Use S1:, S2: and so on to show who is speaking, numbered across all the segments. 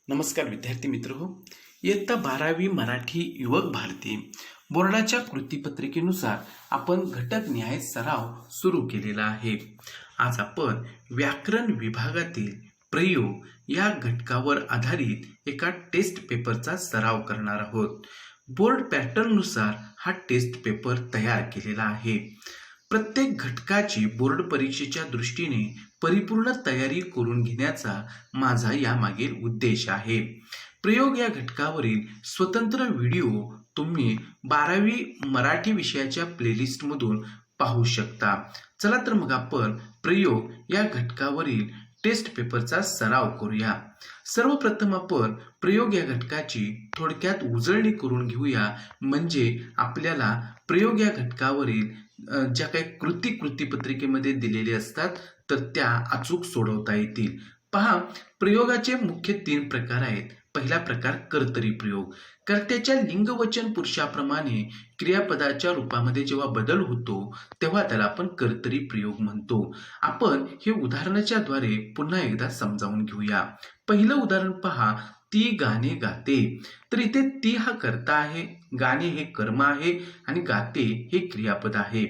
S1: नमस्कार विद्यार्थी मित्र हो. इयत्ता 12वी मराठी युवक भारती बोर्डाच्या कृतीपत्रिकेनुसार आपण घटक न्याय सराव सुरू केलेला आहे. आज आपण व्याकरण विभागातील प्रयोग या घटकावर आधारित एका टेस्ट पेपरचा सराव करणार आहोत. बोर्ड पॅटर्ननुसार हा टेस्ट पेपर तयार केलेला आहे. प्रत्येक घटकाची बोर्ड परीक्षेच्या दृष्टीने परिपूर्ण तयारी करून घेण्याचा माझा यामागील उद्देश आहे. प्रयोग या घटकावरील स्वतंत्र व्हिडिओ तुम्ही 12वी मराठी विषयाच्या प्लेलिस्टमधून पाहू शकता. चला तर मग आपण प्रयोग या घटकावरील टेस्ट पेपरचा सराव करूया. सर्वप्रथम आपण प्रयोग या घटकाची थोडक्यात उजळणी करून घेऊया, म्हणजे आपल्याला प्रयोग या घटकावरील ज्या काही कृतीपत्रिकेमध्ये दिलेले असतात तर त्या अचूक सोडवता येतील. पहा, प्रयोगाचे मुख्य 3 प्रकार आहेत. पहिला प्रकार कर्तरी प्रयोग. कर्त्याच्या लिंग वचन पुरुषाप्रमाणे क्रियापदाच्या रूपामध्ये जेव्हा बदल होतो तेव्हा त्याला आपण कर्तरी प्रयोग म्हणतो. आपण हे उदाहरणाच्या द्वारे पुन्हा एकदा समजावून घेऊया. पहिलं उदाहरण पहा, ती गाणे गाते. तर इथे ती हा कर्ता आहे, गाणे हे कर्म आहे आणि गाते हे क्रियापद आहे.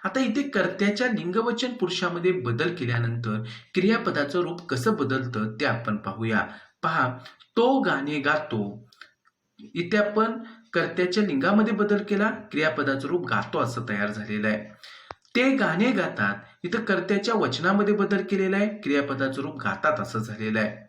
S1: आता इथे कर्त्याच्या लिंगवचन पुरुषामध्ये बदल केल्यानंतर क्रियापदाचं रूप कसं बदलतं ते आपण पाहूया. पहा, तो गाणे गातो. इथे आपण कर्त्याच्या लिंगामध्ये बदल केला, क्रियापदाचं रूप गातो असं तयार झालेलं आहे. ते गाणे गातात, इथं कर्त्याच्या वचनामध्ये बदल केलेला आहे, क्रियापदाचं रूप गातात असं झालेलं आहे.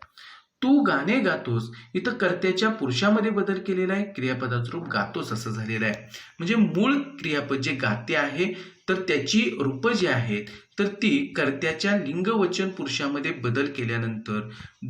S1: तू गाणे गातोस, इथं कर्त्याच्या पुरुषामध्ये बदल केलेला आहे, क्रियापदाचं रूप गातोस असं झालेलं आहे. म्हणजे मूळ क्रियापद जे गाते आहे तर त्याची रूप जी आहेत तर ती कर्त्याच्या लिंग वचन पुरुषामध्ये बदल केल्यानंतर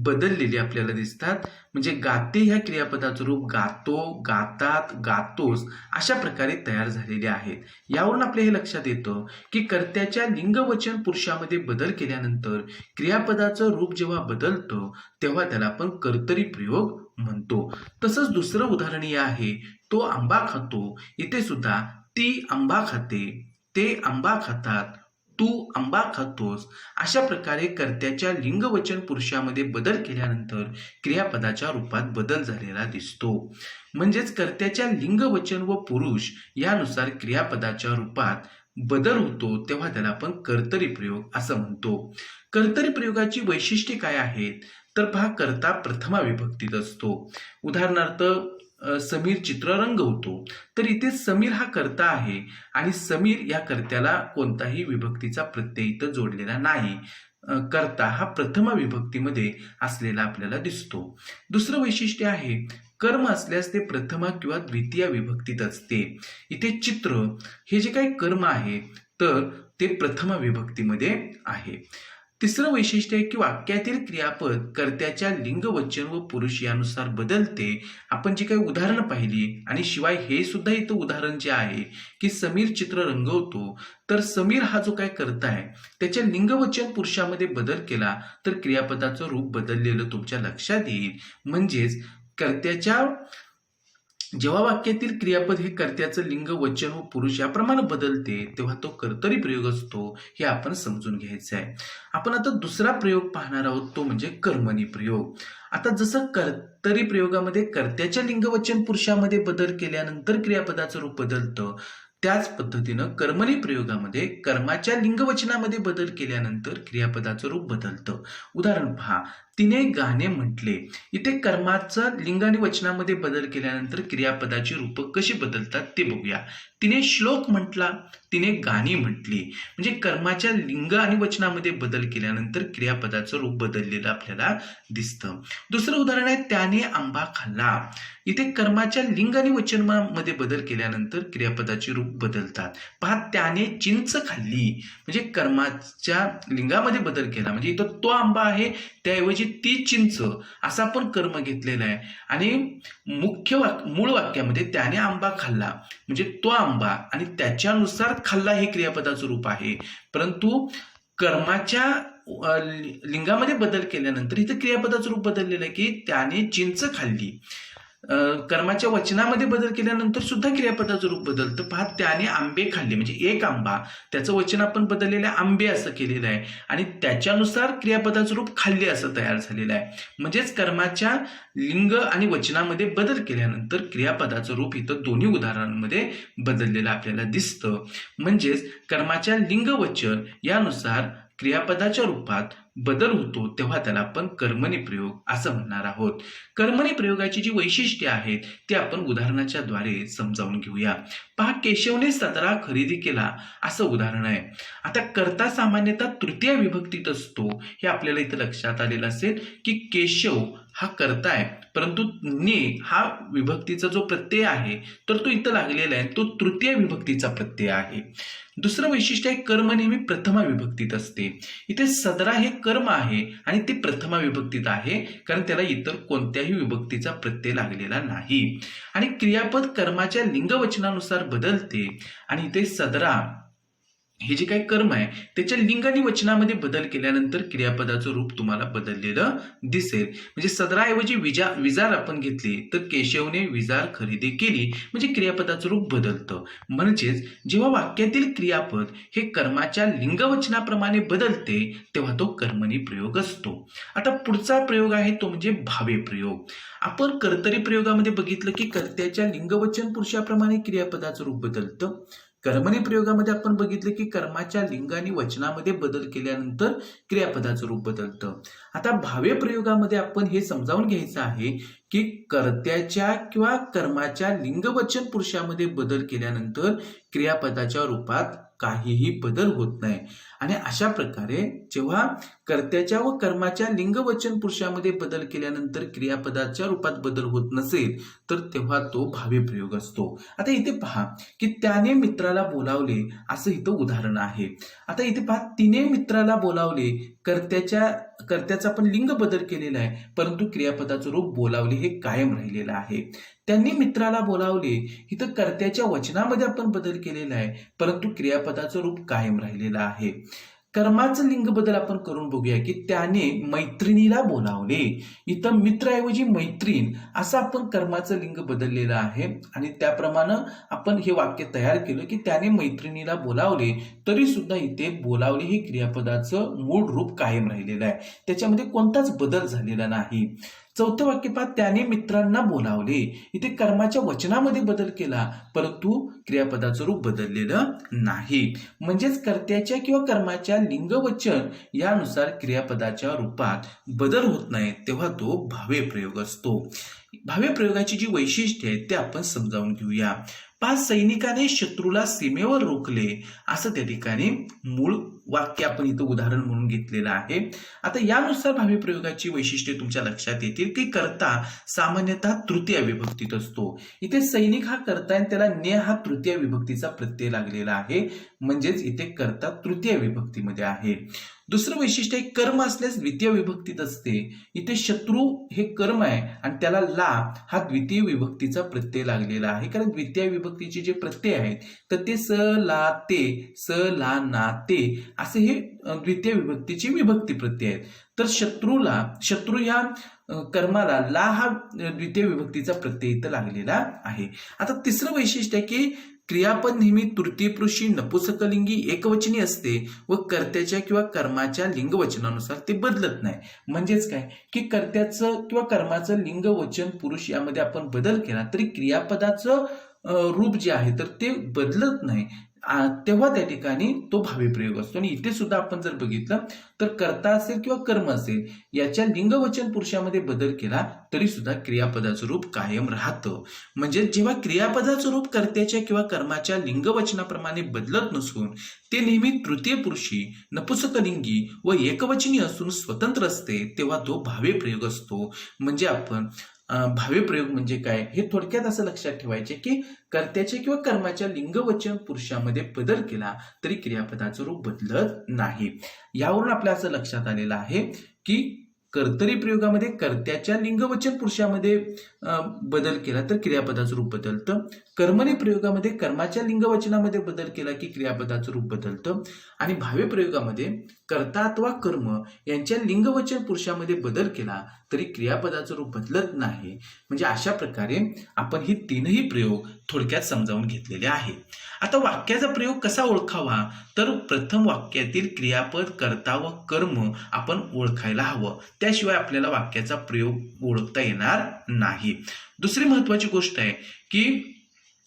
S1: बदललेली आपल्याला दिसतात. म्हणजे गाते ह्या क्रियापदाचं रूप गातो, गातात, गातोस अशा प्रकारे तयार झालेले आहेत. यावरून आपल्या हे लक्षात येतं की कर्त्याच्या लिंग वचन पुरुषामध्ये बदल केल्यानंतर क्रियापदाचं रूप जेव्हा बदलतं तेव्हा त्याला आपण कर्तरी प्रयोग म्हणतो. तसंच दुसरं उदाहरण हे आहे, तो आंबा खातो. इथे सुद्धा ती आंबा खाते, ते आंबा खातात, तू आंबा खातोस अशा प्रकारे कर्त्याच्या लिंग वचन पुरुषामध्ये बदल केल्यानंतर क्रियापदाच्या रूपात बदल झालेला दिसतो. म्हणजेच कर्त्याच्या लिंग वचन व पुरुष यानुसार क्रियापदाच्या रूपात बदल होतो तेव्हा त्याला आपण कर्तरी प्रयोग असं म्हणतो. कर्तरी प्रयोगाची वैशिष्ट्ये काय आहेत तर पहा, कर्ता प्रथमा विभक्तीत असतो. उदाहरणार्थ समीर चित्र रंगवतो. तर इथे समीर हा कर्ता आहे आणि समीर या कर्त्याला कोणताही विभक्तीचा प्रत्यय इथं जोडलेला नाही. कर्ता हा प्रथमा विभक्तीमध्ये असलेला आपल्याला दिसतो. दुसरं वैशिष्ट्य आहे, कर्म असल्यास ते प्रथमा किंवा द्वितीय विभक्तीत असते. इथे चित्र हे जे काही कर्म आहे तर ते प्रथमा विभक्तीमध्ये आहे. तिसरं वैशिष्ट्य आहे की वाक्यातील क्रियापद कर्त्याच्या लिंग वचन व पुरुष यानुसार बदलते. आपण जी काही उदाहरणं पाहिली आणि शिवाय हे सुद्धा इथं उदाहरण जे आहे की समीर चित्र रंगवतो, तर समीर हा जो काय कर्ता आहे त्याच्या लिंग वचन पुरुषामध्ये बदल केला तर क्रियापदाचं रूप बदललेलं तुमच्या लक्षात येईल. म्हणजेच कर्त्याच्या जेव्हा वाक्यातील क्रियापद हे कर्त्याचं लिंग वचन व पुरुष याप्रमाणे बदलते तेव्हा तो कर्तरी प्रयोग असतो, हे आपण समजून घ्यायचं आहे. आपण आता दुसरा प्रयोग पाहणार आहोत, तो म्हणजे कर्मणी प्रयोग. आता जसं कर्तरी प्रयोगामध्ये कर्त्याच्या लिंग वचन पुरुषामध्ये बदल केल्यानंतर क्रियापदाचं रूप बदलतं, त्याच पद्धतीनं कर्मणी प्रयोगामध्ये कर्माच्या लिंगवचनामध्ये बदल केल्यानंतर क्रियापदाचं रूप बदलतं. उदाहरण पहा, तिने गाणे म्हटले. इथे कर्माचं लिंग आणि वचनामध्ये बदल केल्यानंतर क्रियापदाची रूप कशी बदलतात ते बघूया. तिने श्लोक म्हटला, तिने गाणी म्हटली. म्हणजे कर्माच्या लिंग आणि वचनामध्ये बदल केल्यानंतर क्रियापदाचं रूप बदललेलं आपल्याला दिसतं. दुसरं उदाहरण आहे, त्याने आंबा खाल्ला. इथे कर्माच्या लिंग आणि वचनामध्ये बदल केल्यानंतर क्रियापदाची रूप बदलतात. पहा, त्याने चिंच खाल्ली. म्हणजे कर्माच्या लिंगामध्ये बदल केला, म्हणजे इथं तो आंबा आहे त्याऐवजी ती चिंच असा आपण कर्म घेतलेला आहे. आणि मूळ वाक्यामध्ये त्याने आंबा खाल्ला म्हणजे तो आंबा आणि त्याच्यानुसार खाल्ला हे क्रियापदाचं रूप आहे. परंतु कर्माच्या लिंगामध्ये बदल केल्यानंतर इथं क्रियापदाचं रूप बदललेलं आहे की त्याने चिंच खाल्ली. कर्माच्या वचनामध्ये बदल केल्यानंतर सुद्धा क्रियापदाचं रूप बदलतं. पहा, त्याने आंबे खाल्ले, म्हणजे एक आंबा, त्याचं वचन आपण बदललेलं आंबे असं केलेलं आहे आणि त्याच्यानुसार क्रियापदाचं रूप खाल्ले असं तयार झालेलं आहे. म्हणजेच कर्माच्या लिंग आणि वचनामध्ये बदल केल्यानंतर क्रियापदाचं रूप इथं दोन्ही उदाहरणांमध्ये बदललेलं आपल्याला दिसतं. म्हणजेच कर्माच्या लिंग वचन यानुसार क्रियापदाच्या रूपात बदल होतो तेव्हा त्याला आपण कर्मणी प्रयोग असं म्हणणार आहोत. कर्मणी प्रयोगाची जी वैशिष्ट्ये आहेत ती आपण उदाहरणाच्या द्वारे समजावून घेऊया. पहा, केशवने सदरा खरेदी केला असं उदाहरण आहे. आता कर्ता सामान्यतः तृतीय विभक्तीत असतो हे आपल्याला इथं लक्षात आलेलं असेल की केशव हा कर्ता आहे, परंतु ने हा विभक्तीचा जो प्रत्यय आहे तर तो इथं लागलेला आहे, तो तृतीय विभक्तीचा प्रत्यय आहे. दुसरं वैशिष्ट्य आहे, कर्म नेहमी प्रथमा विभक्तीत असते. इथे सदरा हे कर्म आहे आणि ते प्रथमा विभक्तीत आहे कारण त्याला इतर कोणत्याही विभक्तीचा प्रत्यय लागलेला नाही. आणि क्रियापद कर्माच्या लिंगवचनानुसार बदलते आणि इथे सदरा हे जे काही कर्म आहे त्याच्या लिंग आणि वचनामध्ये बदल केल्यानंतर क्रियापदाचं रूप तुम्हाला बदललेलं दिसेल. म्हणजे सदराऐवजी विजार आपण घेतली तर केशवने विजार खरेदी केली, म्हणजे क्रियापदाचं रूप बदलतं. म्हणजेच जेव्हा वाक्यातील क्रियापद हे कर्माच्या लिंगवचनाप्रमाणे बदलते तेव्हा तो कर्मणी प्रयोग असतो. आता पुढचा प्रयोग आहे तो म्हणजे भावे प्रयोग. आपण कर्तरी प्रयोगामध्ये बघितलं की कर्त्याच्या लिंगवचन पुरुषाप्रमाणे क्रियापदाचं रूप बदलतं. कर्मणी प्रयोगामध्ये आपण बघितलं की कर्माच्या लिंग आणि वचनामध्ये बदल केल्यानंतर क्रियापदाचं रूप बदलतं. आता भावे प्रयोगामध्ये आपण हे समजावून घ्यायचं आहे की कर्त्याच्या किंवा कर्माच्या लिंगवचन पुरुषामध्ये बदल केल्यानंतर क्रियापदाच्या रूपात काहीही बदल होत नाही. आणि अशा प्रकारे जेव्हा कर्त्याच्या व कर्माच्या लिंगवचन पुरुषामध्ये बदल केल्यानंतर क्रियापदाच्या रूपात बदल होत नसेल तर तेव्हा तो भावे प्रयोग असतो. आता इथे पहा की त्याने मित्राला बोलावले असं इथं उदाहरण आहे. आता इथे पहा, तिने मित्राला बोलावले, कर्त्याचा पण लिंग बदल केलेला आहे परंतु क्रियापदाचं रूप बोलावले हे कायम राहिलेलं आहे. त्यांनी मित्राला बोलावले, इथं कर्त्याच्या वचनामध्ये आपण बदल केलेला आहे परंतु क्रियापदाचं रूप कायम राहिलेलं आहे. कर्माचं लिंग बदल आपण करून बघूया की त्याने मैत्रिणीला बोलावले, इथं मित्राऐवजी मैत्रीण असं आपण कर्माचं लिंग बदललेलं आहे आणि त्याप्रमाणे आपण हे वाक्य तयार केलं की त्याने मैत्रिणीला बोलावले, तरी सुद्धा इथे बोलावले हे क्रियापदाचं मूळ रूप कायम राहिलेलं आहे, त्याच्यामध्ये कोणताच बदल झालेला नाही. चौथं वाक्य पहा, त्याने मित्रांना बोलावले, इथे कर्माच्या वचनामध्ये बदल केला परंतु क्रियापदाचं रूप बदललेलं नाही. म्हणजेच कर्त्याच्या किंवा कर्माच्या लिंगवचन यानुसार क्रियापदाच्या रूपात बदल होत नाही तेव्हा तो भावे प्रयोग असतो. भावे प्रयोगाची जी वैशिष्ट्ये आहेत ते आपण समजावून घेऊया. 5 सैनिकाने शत्रूला सीमेवर रोखले असं त्या ठिकाणी मूळ वाक्य आपण इथं उदाहरण म्हणून घेतलेलं आहे. आता यानुसार भावी प्रयोगाची वैशिष्ट्ये तुमच्या लक्षात येतील की कर्ता सामान्यतः तृतीय विभक्तीत असतो. इथे सैनिक हा कर्ता आणि त्याला ने हा तृतीय विभक्तीचा प्रत्यय लागलेला आहे, म्हणजेच इथे कर्ता तृतीय विभक्तीमध्ये आहे. दुसरं वैशिष्ट्य कर्म असल्यास द्वितीय विभक्तीत असते. इथे शत्रू हे कर्म आहे आणि त्याला ला हा द्वितीय विभक्तीचा प्रत्यय लागलेला आहे कारण द्वितीय विभक्तीचे जे प्रत्यय आहेत तर ते स ला ते, स ला ना ते असे हे द्वितीय विभक्तीचे विभक्ती प्रत्यय आहेत. तर शत्रू या कर्माला ला हा द्वितीय विभक्तीचा प्रत्यय इथं लागलेला आहे. आता तिसरं वैशिष्ट्य आहे की क्रियापद नेहमी तृतीय पुरुषी नपुसकलिंगी एकवचनी असते व कर्त्याच्या किंवा कर्माच्या लिंगवचनानुसार ते बदलत नाही. म्हणजेच काय की कर्त्याचं किंवा कर्माचं लिंग वचन पुरुष यामध्ये आपण बदल केला तरी क्रियापदाचं रूप जे आहे तर ते बदलत नाही, तेव्हा त्या ठिकाणी तो भावी प्रयोग असतो. आणि इथे सुद्धा आपण जर बघितलं तर कर्ता असेल किंवा कर्म असेल याच्या लिंगवचन पुरुषामध्ये बदल केला तरी सुद्धा क्रियापदाचं रूप कायम राहतं. म्हणजे जेव्हा क्रियापदाचं रूप कर्त्याच्या किंवा कर्माच्या लिंगवचनाप्रमाणे बदलत नसून ते नेहमी तृतीय पुरुषी नपुसकलिंगी व एकवचनी असून स्वतंत्र असते तेव्हा तो भावे प्रयोग असतो. म्हणजे आपण भावे प्रयोग म्हणजे काय हे थोडक्यात असं लक्षात ठेवायचे की कर्त्याच्या किंवा कर्माच्या लिंगवचन पुरुषामध्ये बदल केला तरी क्रियापदाचं रूप बदलत नाही. यावरून आपल्या असं लक्षात आलेलं आहे की कर्तरी प्रयोगामध्ये कर्त्याच्या लिंगवचन पुरुषामध्ये बदल केला तर क्रियापदाचं रूप बदलतं. कर्मणी प्रयोगामध्ये कर्माच्या लिंगवचनामध्ये बदल केला की क्रियापदाचं रूप बदलतं. आणि भावे प्रयोगामध्ये कर्ता अथवा कर्म यांच्या लिंगवचन पुरुषामध्ये बदल केला तरी क्रियापदाचं रूप बदलत नाही. म्हणजे अशा प्रकारे आपण ही तीनही प्रयोग थोडक्यात समजावून घेतलेले आहे. आता वाक्याचा प्रयोग कसा ओळखावा तर प्रथम वाक्यातील क्रियापद कर्ता व कर्म आपण ओळखायला हवं, त्याशिवाय आपल्याला वाक्याचा प्रयोग ओळखता येणार नाही. दुसरी महत्वाची गोष्ट आहे की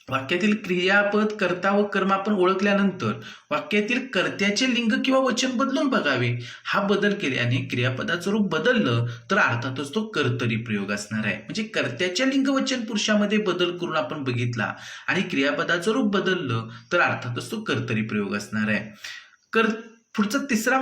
S1: वाक्यातील क्रियापद कर्ता व कर्म आपण ओळखल्यानंतर वाक्यातील कर्त्याचे लिंग किंवा वचन बदलून बघावे. हा बदल केल्याने क्रियापदाचं रूप बदललं तर अर्थातच तो कर्तरी प्रयोग असणार आहे. म्हणजे कर्त्याच्या लिंग वचन पुरुषामध्ये बदल करून आपण बघितला आणि क्रियापदाचं रूप बदललं तर अर्थातच तो कर्तरी प्रयोग असणार आहे. पुढचा तिसरा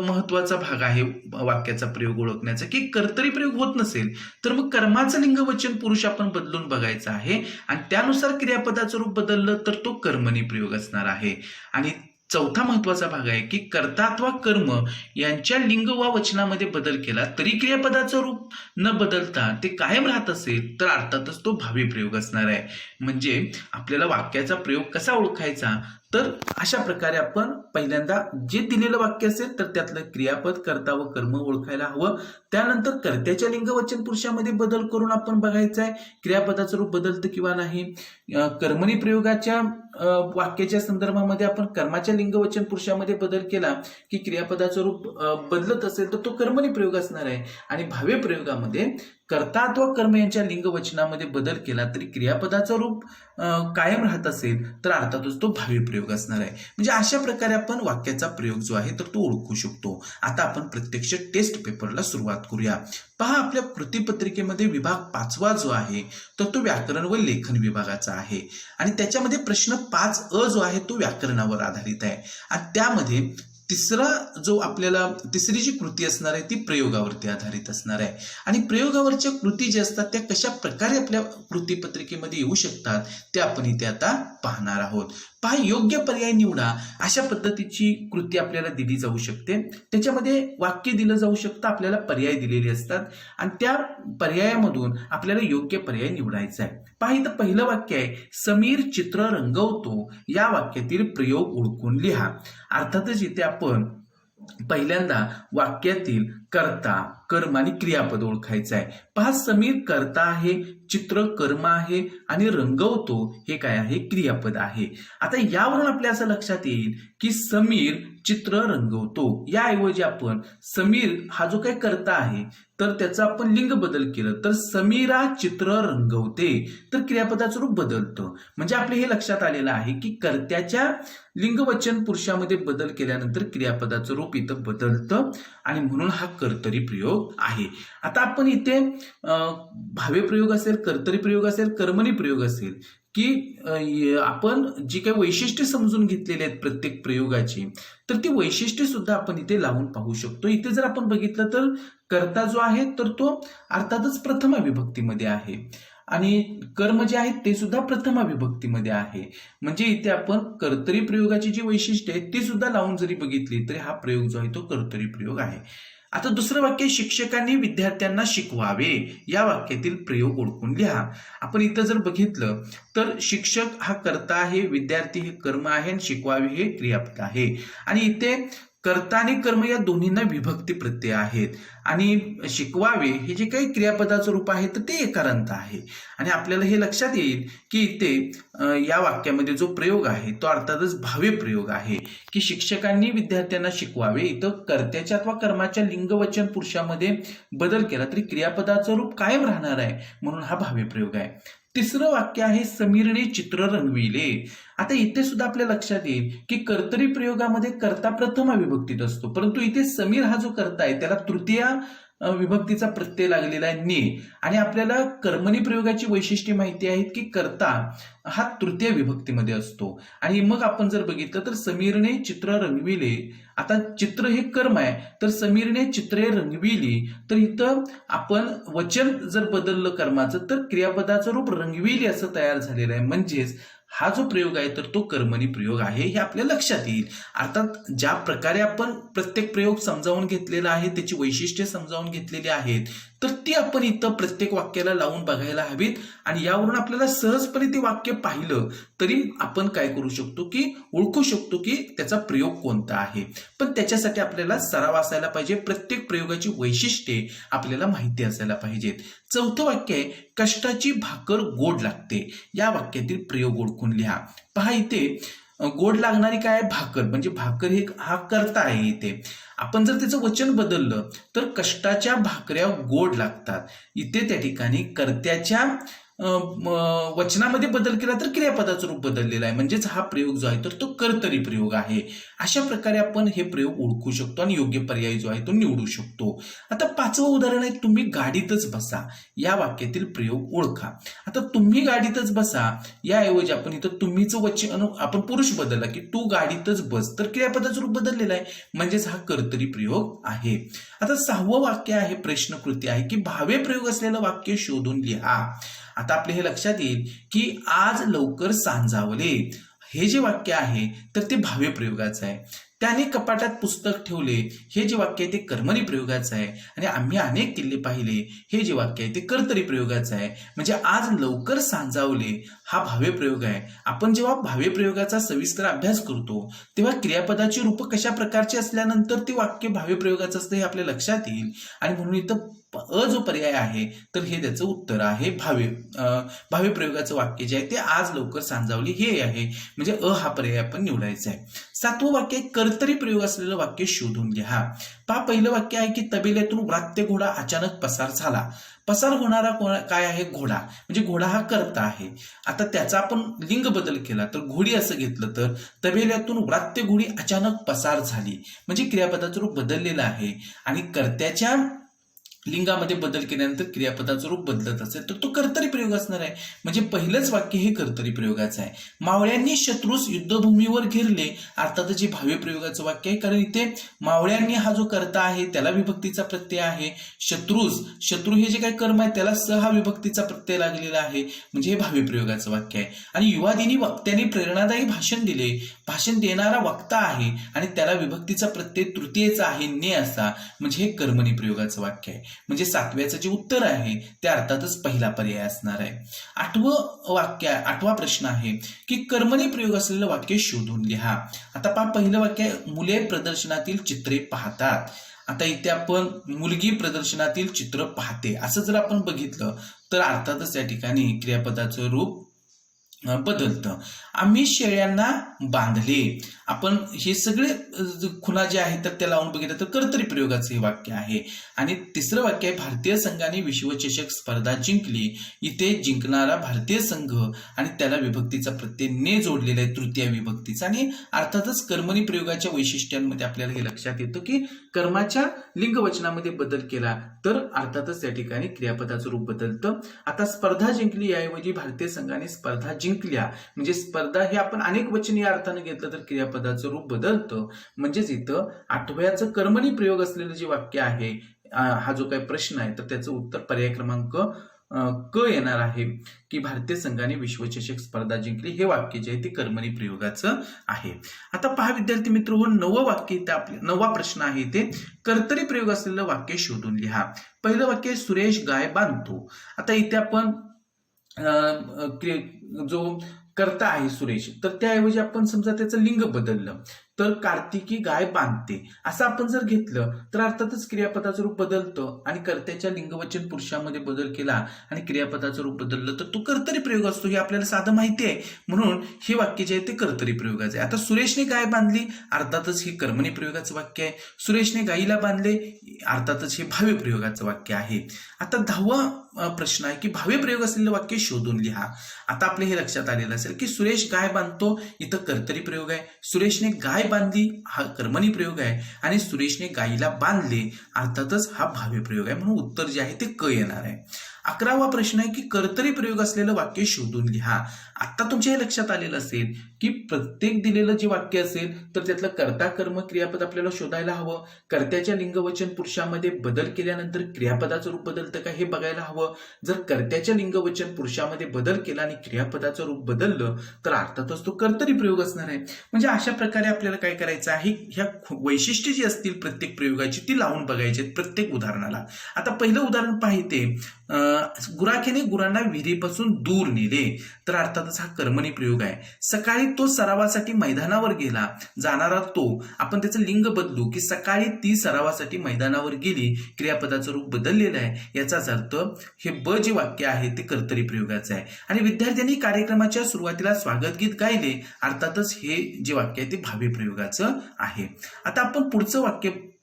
S1: महत्वाचा भाग आहे वाक्याचा प्रयोग ओळखण्याचा की कर्तरी प्रयोग होत नसेल तर मग कर्माचं लिंग वचन पुरुष आपण बदलून बघायचा आहे आणि त्यानुसार क्रियापदाचं रूप बदललं तर तो कर्मणी प्रयोग असणार आहे. आणि चौथा महत्वाचा भाग आहे की कर्ता अथवा कर्म यांच्या लिंग वा वचनामध्ये बदल केला तरी क्रियापदाचं रूप न बदलता ते कायम राहत असेल तर अर्थातच तो भावी प्रयोग असणार आहे. म्हणजे आपल्याला वाक्याचा प्रयोग कसा ओळखायचा तर अशा प्रकारे आपण पहिल्यांदा जे दिलेलं वाक्य असेल तर त्यातलं क्रियापद कर्ता व कर्म ओळखायला हवं. त्यानंतर कर्त्याच्या लिंग वचन पुरुषामध्ये बदल करून आपण बघायचं आहे क्रियापदाचं रूप बदलतं किंवा नाही. कर्मणी प्रयोगाच्या वाक्याच्या संदर्भामध्ये आपण कर्माच्या लिंग वचन पुरुषामध्ये बदल केला की क्रियापदाचं रूप बदलत असेल तर तो कर्मणी प्रयोग असणार आहे. आणि भावे प्रयोगामध्ये कर्ता अथवा कर्म यांच्या लिंग वचनामध्ये बदल केला तरी क्रियापदाचं रूप कायम राहत असेल तर अर्थातच तो भावी प्रयोग असणार आहे. म्हणजे अशा प्रकारे आपण वाक्याचा प्रयोग जो आहे तर तो ओळखू शकतो. आता आपण प्रत्यक्ष टेस्ट पेपरला सुरुवात करूया. पहा, आपल्या कृतीपत्रिकेमध्ये विभाग 5वा जो आहे तर तो व्याकरण व लेखन विभागाचा आहे आणि त्याच्यामध्ये प्रश्न 5अ जो आहे तो व्याकरणावर आधारित आहे आणि त्यामध्ये तिसरी जी कृती असणार आहे ती प्रयोगावरती आधारित असणार आहे. आणि प्रयोगावरच्या कृती ज्या असतात त्या कशा प्रकारे आपल्या कृतीपत्रिकेमध्ये येऊ शकतात ते आपण इथे आता पाहणार आहोत. पहा, योग्य पर्याय निवडा अशा पद्धतीची कृती आपल्याला दिली जाऊ शकते. त्याच्यामध्ये वाक्य दिलं जाऊ शकतं, आपल्याला पर्याय दिलेले असतात आणि त्या पर्यायामधून आपल्याला योग्य पर्याय निवडायचा आहे. पहा, इथं पहिलं वाक्य आहे समीर चित्र रंगवतो. या वाक्यातील प्रयोग ओळखून लिहा. अर्थातच इथे आपण पहिल्यांदा वाक्यातील कर्ता कर्म आणि क्रियापद ओळखायचं आहे. पहा, समीर कर्ता आहे, चित्र कर्म आहे आणि रंगवतो हे काय आहे क्रियापद आहे. आता यावरून आपल्या असं लक्षात येईल की समीर चित्र रंगवतो याऐवजी आपण समीर हा जो काही कर्ता आहे तर त्याचा आपण लिंग बदल केलं तर समीरा चित्र रंगवते तर क्रियापदाचं रूप बदलतं. म्हणजे आपले हे लक्षात आलेलं आहे की कर्त्याच्या लिंगवचन पुरुषामध्ये बदल केल्यानंतर क्रियापदाचं रूप इथं बदलतं आणि म्हणून हा कर्तरी प्रयोग आहे. आता आपण इथे भावे प्रयोग असेल, कर्तरी प्रयोग असेल, कर्मणी प्रयोग असेल की आपण जी काही वैशिष्ट्ये समजून घेतलेली आहेत प्रत्येक प्रयोगाची तर ती वैशिष्ट्ये सुद्धा आपण इथे लावून पाहू शकतो. इथे जर आपण बघितलं तर कर्ता जो आहे तर तो अर्थातच प्रथमा विभक्तीमध्ये आहे आणि कर्म जे आहेत ते सुद्धा प्रथमा विभक्तीमध्ये आहे. म्हणजे इथे आपण कर्तरी प्रयोगाची जी वैशिष्ट्ये आहेत ती सुद्धा लावून जरी बघितली तरी हा प्रयोग जो आहे तो कर्तरी प्रयोग आहे. आता दुसरं वाक्य शिक्षकांनी विद्यार्थ्यांना शिकवावे. या वाक्यातील प्रयोग ओळखून लिहा. आपण इथं जर बघितलं तर शिक्षक हा कर्ता आहे, विद्यार्थी हे कर्म आहे आणि शिकवावे हे क्रियापद आहे. आणि इथे कर्ता आणि कर्म या दोन्हींना विभक्ती प्रत्यय आहेत आणि शिकवावे हे जे काही क्रियापदाचं रूप आहे तर ते एकारांत आहे. आणि आपल्याला हे लक्षात येईल की इथे या वाक्यामध्ये जो प्रयोग आहे तो अर्थातच भावे प्रयोग आहे की शिक्षकांनी विद्यार्थ्यांना शिकवावे. इथं कर्त्याच्या अथवा कर्माच्या लिंगवचन पुरुषामध्ये बदल केला तरी क्रियापदाचं रूप कायम राहणार आहे म्हणून हा भावे प्रयोग आहे. तिसरं वाक्य आहे समीरने चित्र रंगविले. आता इथे सुद्धा आपल्या लक्षात येईल की कर्तरी प्रयोगामध्ये कर्ता प्रथमा विभक्तीत असतो परंतु इथे समीर हा जो कर्ता आहे त्याला तृतीय विभक्तीचा प्रत्यय लागलेला आहे ने. आणि आपल्याला कर्मणी प्रयोगाची वैशिष्ट्ये माहिती आहेत की कर्ता हा तृतीय विभक्तीमध्ये असतो. आणि मग आपण जर बघितलं तर समीरने चित्र रंगविले. आता चित्र हे कर्म आहे तर समीरने चित्रे रंगविली तर इथं आपण वचन जर बदललं कर्माचं तर क्रियापदाचं रूप रंगविली असं तयार झालेलं आहे. म्हणजेच हा जो प्रयोग आहे तर तो कर्मणी प्रयोग आहे हे आपल्या लक्षात येईल. अर्थात ज्या प्रकारे आपण प्रत्येक प्रयोग समजावून घेतलेला आहे, त्याची वैशिष्ट्ये समजावून घेतलेली आहेत, तर ती आपण इथं प्रत्येक वाक्याला लावून बघायला हवीत. आणि यावरून आपल्याला सहजपणे ते वाक्य पाहिलं तरी आपण काय करू शकतो की ओळखू शकतो की त्याचा प्रयोग कोणता आहे. पण त्याच्यासाठी आपल्याला सराव असायला पाहिजे. प्रत्येक प्रयोगाची वैशिष्ट्ये आपल्याला माहिती असायला पाहिजेत. चौथं वाक्य आहे, कष्टाची भाकर गोड लागते. या वाक्यातील प्रयोग ओळखून लिहा. पहा इथे गोड लागणारी काय आहे, भाकर. म्हणजे भाकर हा कर्ता आहे. इथे आपण जर त्याचं वचन बदललं तर कष्टाच्या भाकऱ्या गोड लागतात. इथे त्या ठिकाणी कर्त्याच्या वचनामध्ये बदल केला तर क्रियापदाचं रूप बदललेलं आहे. म्हणजेच हा प्रयोग जो आहे तर तो कर्तरी प्रयोग आहे. अशा प्रकारे आपण हे प्रयोग ओळखू शकतो आणि योग्य पर्याय जो आहे तो निवडू शकतो. आता 5वं उदाहरण आहे, तुम्ही गाडीतच बसा. या वाक्यातील प्रयोग ओळखा. आता तुम्ही गाडीतच बसा याऐवजी आपण इथं तुम्हीचं वचन आपण पुरुष बदलला की तू गाडीतच बस, तर क्रियापदाचं रूप बदललेलं आहे. म्हणजेच हा कर्तरी प्रयोग आहे. आता 6वं वाक्य आहे, प्रश्नकृती आहे की भावे प्रयोग असलेलं वाक्य शोधून लिहा. आता आपले हे लक्षात येईल की आज लवकर सांजावले हे जे वाक्य आहे तर ते भावे प्रयोगाचं आहे. त्याने कपाटात पुस्तक ठेवले हे जे वाक्य आहे ते कर्मणी प्रयोगाचं आहे. आणि आम्ही अनेक किल्ले पाहिले हे जे वाक्य आहे ते कर्तरी प्रयोगाचं आहे. म्हणजे आज लवकर सांजावले हा भावे प्रयोग आहे. आपण जेव्हा भावे प्रयोगाचा सविस्तर अभ्यास करतो तेव्हा क्रियापदाची रूप कशा प्रकारची असल्यानंतर ते वाक्य भावे प्रयोगाचं असतं हे आपल्या लक्षात येईल. आणि म्हणून इथं जो पर्याय आहे तर हे त्याचं उत्तर आहे. भावे प्रयोगाचं वाक्य जे आहे ते आज लवकर सांजावली हे आहे. म्हणजे हा पर्याय आपण निवडायचा आहे. 7वं वाक्य आहे, कर्तरी प्रयोग असलेलं वाक्य शोधून लिहा. पहा, पहिलं वाक्य आहे की तबेल्यातून व्रात्य घोडा अचानक पसार झाला. पसार होणारा काय आहे, घोडा. म्हणजे घोडा हा कर्ता आहे. आता त्याचा आपण लिंग बदल केला तर घोडी असं घेतलं तर तबेल्यातून व्रात्य घोडी अचानक पसार झाली. म्हणजे क्रियापदाचं रूप बदललेलं आहे. आणि कर्त्याच्या लिंगामध्ये बदल केल्यानंतर क्रियापदाचं रूप बदलत असेल तर तो कर्तरी प्रयोग असणार आहे. म्हणजे पहिलंच वाक्य हे कर्तरी प्रयोगाचं आहे. मावळ्यांनी शत्रूस युद्धभूमीवर घेरले. अर्थात जे भावे प्रयोगाचं वाक्य आहे, कारण इथे मावळ्यांनी हा जो कर्ता आहे त्याला विभक्तीचा प्रत्यय आहे. शत्रू हे जे काही कर्म आहे त्याला स हा विभक्तीचा प्रत्यय लागलेला आहे. म्हणजे हे भावे प्रयोगाचं वाक्य आहे. आणि युवादिनी वक्त्यांनी प्रेरणादायी भाषण दिले. भाषण देणारा वक्ता आहे आणि त्याला विभक्तीचा प्रत्यय तृतीयेचा आहे, ने असा. म्हणजे हे कर्मणी प्रयोगाचं वाक्य आहे. म्हणजे 7व्याचं जे उत्तर आहे ते अर्थातच पहिला पर्याय असणार आहे. 8वा प्रश्न आहे की कर्मणी प्रयोग असलेलं वाक्य शोधून लिहा. आता पहा, पहिलं वाक्य आहे, मुले प्रदर्शनातील चित्रे पाहतात. आता इथे आपण मुलगी प्रदर्शनातील चित्र पाहते असं जर आपण बघितलं तर अर्थातच त्या ठिकाणी क्रियापदाचं रूप बदलतं. आम्ही शेळ्यांना बांधले. आपण हे सगळे खुणा जे आहेत तर त्या लावून बघितलं तर कर्तरी प्रयोगाचं हे वाक्य आहे. आणि तिसरं वाक्य आहे, भारतीय संघाने विश्वचषक स्पर्धा जिंकली. इथे जिंकणारा भारतीय संघ आणि त्याला विभक्तीचा प्रत्यय ने जोडलेला आहे, तृतीय विभक्तीचा. आणि अर्थातच कर्मणी प्रयोगाच्या वैशिष्ट्यांमध्ये आपल्याला हे लक्षात येतं की कर्माच्या लिंगवचनामध्ये बदल केला तर अर्थातच त्या ठिकाणी क्रियापदाचं रूप बदलतं. आता स्पर्धा जिंकली याऐवजी भारतीय संघाने स्पर्धा जिंकल्या. म्हणजे स्पर्धा हे आपण अनेक वचन या अर्थाने घेतलं तर क्रियापदाचं रूप बदलतं. म्हणजेच इथं 8व्याचं कर्मणी प्रयोग असलेलं जे वाक्य आहे, हा जो काही प्रश्न आहे तर त्याचं उत्तर पर्याय क्रमांक क येणार आहे की भारतीय संघाने विश्वचषक स्पर्धा जिंकली. हे वाक्य जे आहे ते कर्मणी प्रयोगाचं आहे. आता पहा विद्यार्थी मित्र, 9वं वाक्य इथे आपले 9वा प्रश्न आहे ते कर्तरी प्रयोग असलेलं वाक्य शोधून लिहा. पहिलं वाक्य, सुरेश गाय बांधतो. आता इथे आपण जो कर्ता आहे सुरेश, तर त्याऐवजी आपण समजा त्याचं लिंग बदललं तर कार्तिकी गाय बांधते असं आपण जर घेतलं तर अर्थातच क्रियापदाचं रूप बदलतं. आणि कर्त्याच्या लिंगवचन पुरुषामध्ये बदल केला आणि क्रियापदाचं रूप बदललं तर तो कर्तरी प्रयोग असतो. हे आपल्याला साधं माहिती आहे. म्हणून हे वाक्य जे आहे ते कर्तरी प्रयोगाचं आहे. आता सुरेशने गाय बांधली, अर्थातच हे कर्मणी प्रयोगाचं वाक्य आहे. सुरेशने गायीला बांधले, अर्थातच हे भावे प्रयोगाचं वाक्य आहे. आता 10वा प्रश्न आहे की भावे प्रयोग असलेलं वाक्य शोधून लिहा. आता आपल्या हे लक्षात आलेलं असेल की सुरेश गाय बांधतो इथं कर्तरी प्रयोग आहे. सुरेशने गाय बांधली हा कर्मणी प्रयोग आहे. आणि सुरेशने गायीला बांधले अर्थातच हा भावे प्रयोग आहे. म्हणून उत्तर जे आहे ते क येणार आहे. 11वा प्रश्न आहे की कर्तरी प्रयोग असलेलं वाक्य शोधून लिहा. आता तुमच्या हे लक्षात आलेलं असेल की प्रत्येक दिलेलं जे वाक्य असेल तर त्यातलं कर्ता कर्म क्रियापद आपल्याला शोधायला हवं. कर्त्याच्या लिंग वचन पुरुषामध्ये बदल केल्यानंतर क्रियापदाचं रूप बदलतं का हे बघायला हवं. जर कर्त्याच्या लिंग वचन पुरुषामध्ये बदल केला आणि क्रियापदाचं रूप बदललं तर अर्थातच तो कर्तरी प्रयोग असणार आहे. म्हणजे अशा प्रकारे आपल्याला काय करायचं आहे, ह्या वैशिष्ट्ये जी असतील प्रत्येक प्रयोगाची ती लावून बघायची प्रत्येक उदाहरणाला. आता पहिलं उदाहरण पाहिजे, गुराखेने गुरांना विहिरीपासून दूर नेले, तर अर्थातच हा कर्मणी प्रयोग आहे. सकाळी तो सरावासाठी मैदानावर गेला, जाणारा तो, आपण त्याचं लिंग बदलू की सकाळी ती सरावासाठी मैदानावर गेली, क्रियापदाचं रूप बदललेलं आहे. याचाच अर्थ हे ब जे वाक्य आहे ते कर्तरी प्रयोगाचं आहे. आणि विद्यार्थ्यांनी कार्यक्रमाच्या सुरुवातीला स्वागत गीत गायले, अर्थातच हे जे वाक्य आहे ते भावी प्रयोगाचं आहे. आता आपण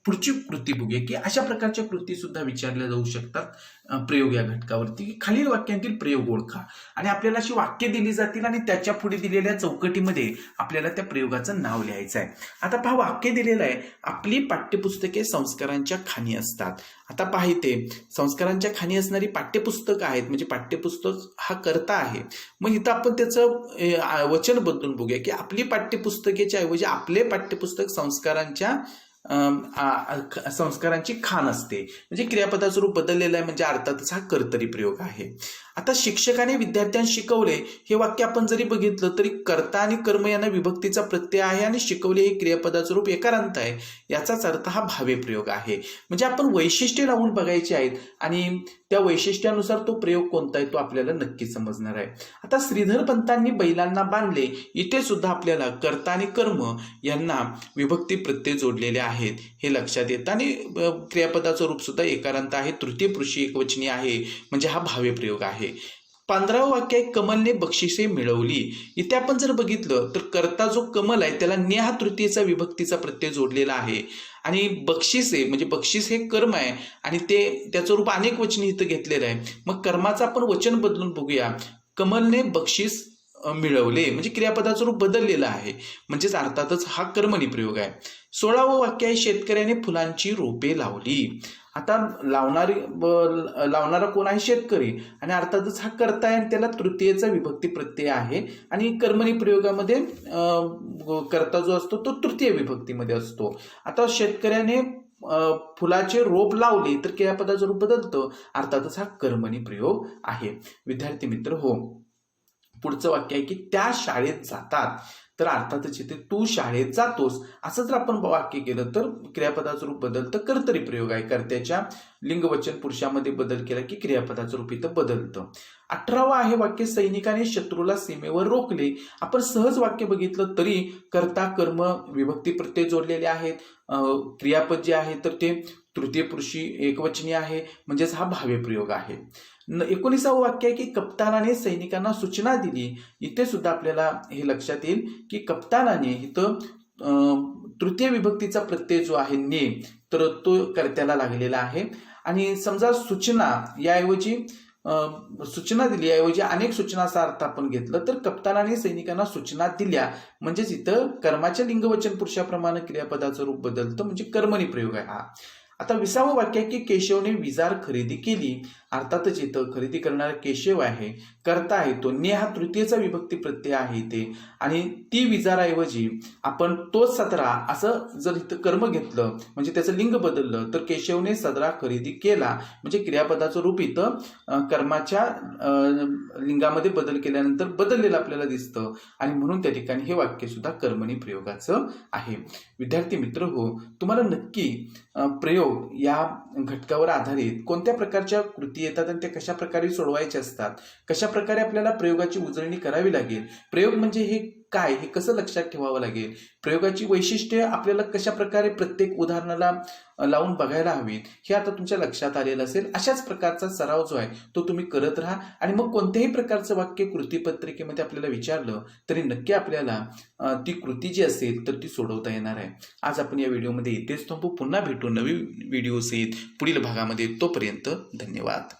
S1: पुढची कृती बघूया की अशा प्रकारच्या कृती सुद्धा विचारल्या जाऊ शकतात प्रयोग या घटकावरती. खालील वाक्यांतील प्रयोग ओळखा आणि आपल्याला अशी वाक्य दिली जातील आणि त्याच्या पुढे दिलेल्या चौकटीमध्ये आपल्याला त्या प्रयोगाचं नाव लिहायचं आहे. आता पहा, वाक्य दिलेलं आहे, आपली पाठ्यपुस्तके संस्कारांच्या खाणी असतात. आता पहा, इथे संस्कारांच्या खाणी असणारी पाठ्यपुस्तकं आहेत, म्हणजे पाठ्यपुस्तक हा कर्ता आहे. मग इथं आपण त्याचं वचन बदलून बघूया की आपली पाठ्यपुस्तकेच्या ऐवजी आपले पाठ्यपुस्तक संस्कारांची खाण असते, म्हणजे क्रियापदाचं रूप बदललेलं आहे, म्हणजे अर्थातच हा कर्तरी प्रयोग आहे. आता शिक्षकाने विद्यार्थ्यांना शिकवले हे वाक्य आपण जरी बघितलं तरी कर्ता आणि कर्म यांना विभक्तीचा प्रत्यय आहे आणि शिकवले हे क्रियापदाचं रूप एकारांत आहे. याचाच अर्थ हा भावे प्रयोग आहे. म्हणजे आपण वैशिष्ट्ये लावून बघायची आहेत आणि त्या वैशिष्ट्यानुसार तो प्रयोग कोणता आहे तो आपल्याला नक्की समजणार आहे. आता श्रीधर पंतांनी बैलांना बांधले, इथे सुद्धा आपल्याला कर्ता आणि कर्म यांना विभक्ती प्रत्यय जोडलेले आहेत हे लक्षात येतं आणि क्रियापदाचं रूप सुद्धा एकारांत आहे, तृतीय पुरुषी एकवचनी आहे, म्हणजे हा भावे प्रयोग आहे. 15वं वाक्य आहे, कमलने बक्षिसे मिळवली. इथे आपण जर बघितलं तर कर्ता जो कमल आहे त्याला ने हा तृतीयचा विभक्तीचा प्रत्यय जोडलेला आहे आणि बक्षिसे म्हणजे बक्षीस हे कर्म आहे आणि त्याचं रूप अनेक वचनी इथं घेतलेलं आहे. मग कर्माचं आपण वचन बदलून बघूया, कमलने बक्षीस मिळवले, म्हणजे क्रियापदाचं रूप बदललेलं आहे, म्हणजेच अर्थातच हा कर्मणी प्रयोग आहे. 16वं वाक्य आहे, शेतकऱ्याने फुलांची रोपे लावली. आता लावणारा कोण आहे, शेतकरी, आणि अर्थातच हा कर्ता आहे आणि त्याला तृतीयचा विभक्ती प्रत्यय आहे आणि कर्मणी प्रयोगामध्ये कर्ता जो असतो तो तृतीय विभक्तीमध्ये असतो. आता शेतकऱ्याने फुलाचे रोप लावले तर क्रियापदाचं रूप बदलतं, अर्थातच हा कर्मणी प्रयोग आहे. विद्यार्थी मित्र हो, पुढचं वाक्य आहे की त्या शाळेत जातात, तर अर्थातच इथे तू शाळेत जातोस असं जर आपण वाक्य केलं तर क्रियापदाचं रूप बदलतं, कर्तरी प्रयोग आहे. कर्त्याच्या लिंगवचन पुरुषामध्ये बदल केला की क्रियापदाचं रूप इथं बदलतं. 18वं आहे वाक्य, सैनिकाने शत्रूला सीमेवर रोखले. आपण सहज वाक्य बघितलं तरी कर्ता कर्म विभक्ती प्रत्यय जोडलेले आहेत, क्रियापद जे आहे तर ते तृतीय पुरुषी एकवचनी आहे, म्हणजेच हा भावे प्रयोग आहे. 19वं वाक्य आहे की कप्तानाने सैनिकांना सूचना दिली. इथे सुद्धा आपल्याला हे लक्षात येईल की कप्तानाने इथं तृतीय विभक्तीचा प्रत्यय जो आहे ने, तर तो कर्त्याला लागलेला आहे. आणि समजा सूचना याऐवजी सूचना दिली याऐवजी अनेक सूचनाचा अर्थ आपण घेतलं तर कप्तानाने सैनिकांना सूचना दिल्या, म्हणजेच इथं कर्माच्या लिंगवचन पुरुषाप्रमाणे क्रियापदाचं रूप बदलतं, म्हणजे कर्मणी प्रयोग आहे हा. आता 20वं वाक्य आहे की केशवने विजार खरेदी केली. अर्थातच इथं खरेदी करणारा केशव आहे, कर्ता आहे तो, ने हा तृतीयचा विभक्ती प्रत्यय आहे इथे, आणि ती विजाराऐवजी आपण तो सदरा असं जर इथं कर्म घेतलं म्हणजे त्याचं लिंग बदललं तर केशवने सदरा खरेदी केला, म्हणजे क्रियापदाचं रूप इथं कर्माच्या लिंगामध्ये बदल केल्यानंतर बदललेलं आपल्याला दिसतं आणि म्हणून त्या ठिकाणी हे वाक्य सुद्धा कर्मणी प्रयोगाचं आहे. विद्यार्थी मित्र हो, तुम्हाला नक्की प्रयोग या घटकावर आधारित कोणत्या प्रकारच्या कृती येतात आणि त्या कशा प्रकारे सोडवायच्या असतात, कशा प्रकारे आपल्याला प्रयोगाची उजळणी करावी लागेल, प्रयोग म्हणजे हे काय हे कसं लक्षात ठेवावं लागेल, प्रयोगाची वैशिष्ट्ये आपल्याला कशा प्रकारे प्रत्येक उदाहरणाला लावून बघायला हवीत, हे आता तुमच्या लक्षात आलेलं असेल. अशाच प्रकारचा सराव जो आहे तो तुम्ही करत राहा आणि मग कोणत्याही प्रकारचं वाक्य कृतीपत्रिकेमध्ये आपल्याला विचारलं तरी नक्की आपल्याला ती कृती जी असेल तर ती सोडवता येणार आहे. आज आपण या व्हिडिओमध्ये इथेच थांबू, पुन्हा भेटू नवीन व्हिडिओ सहित पुढील भागामध्ये. तोपर्यंत धन्यवाद.